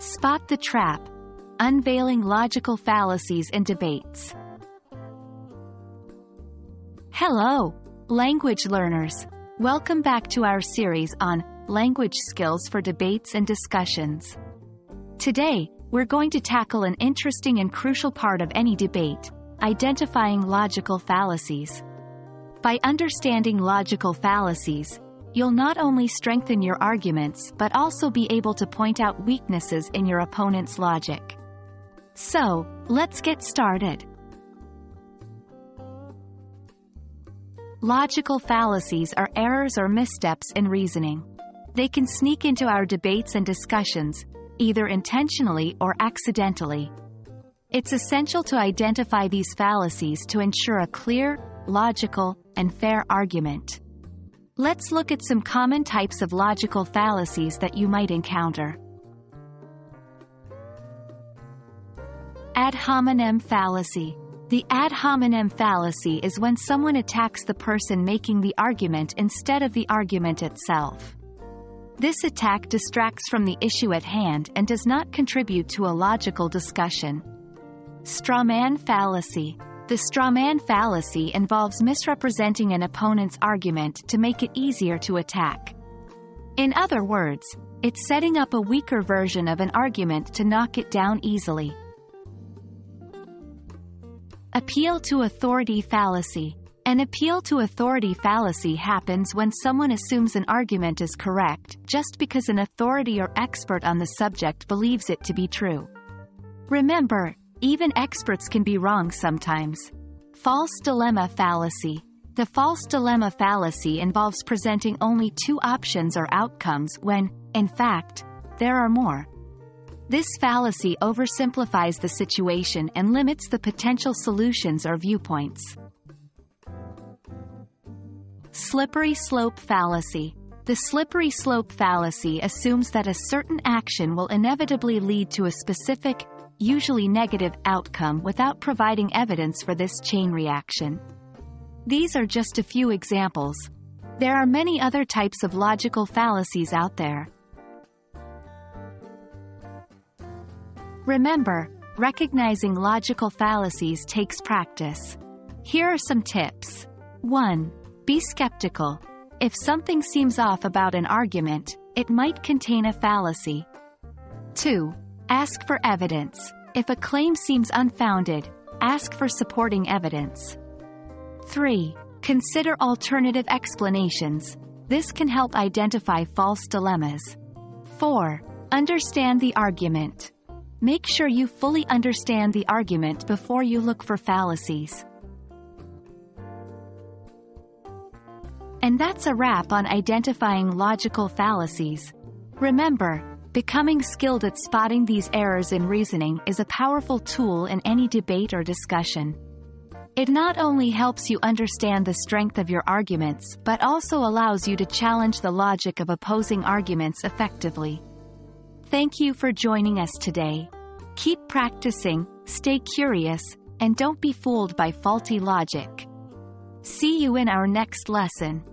Spot the trap. Unveiling logical fallacies in debates. Hello, language learners. Welcome back to our series on language skills for debates and discussions. Today, we're going to tackle an interesting and crucial part of any debate: identifying logical fallacies. By understanding logical fallacies, you'll not only strengthen your arguments but also be able to point out weaknesses in your opponent's logic. So, let's get started. Logical fallacies are errors or missteps in reasoning. They can sneak into our debates and discussions, either intentionally or accidentally. It's essential to identify these fallacies to ensure a clear, logical, and fair argument. Let's look at some common types of logical fallacies that you might encounter. Ad hominem fallacy. The ad hominem fallacy is when someone attacks the person making the argument instead of the argument itself. This attack distracts from the issue at hand and does not contribute to a logical discussion. Strawman fallacy. The strawman fallacy involves misrepresenting an opponent's argument to make it easier to attack. In other words, it's setting up a weaker version of an argument to knock it down easily. Appeal to authority fallacy. An appeal to authority fallacy happens when someone assumes an argument is correct just because an authority or expert on the subject believes it to be true. Remember, even experts can be wrong sometimes. False dilemma fallacy. The false dilemma fallacy involves presenting only two options or outcomes when, in fact, there are more. This fallacy oversimplifies the situation and limits the potential solutions or viewpoints. Slippery slope fallacy. The slippery slope fallacy assumes that a certain action will inevitably lead to a specific, usually negative, outcome without providing evidence for this chain reaction. These are just a few examples. There are many other types of logical fallacies out there. Remember, recognizing logical fallacies takes practice. Here are some tips. 1. Be skeptical. If something seems off about an argument, it might contain a fallacy. 2. Ask for evidence. If a claim seems unfounded, ask for supporting evidence. 3. Consider alternative explanations. This can help identify false dilemmas. 4. Understand the argument. Make sure you fully understand the argument before you look for fallacies. And that's a wrap on identifying logical fallacies. Remember, becoming skilled at spotting these errors in reasoning is a powerful tool in any debate or discussion. It not only helps you understand the strength of your arguments but also allows you to challenge the logic of opposing arguments effectively. Thank you for joining us today. Keep practicing, stay curious, and don't be fooled by faulty logic. See you in our next lesson.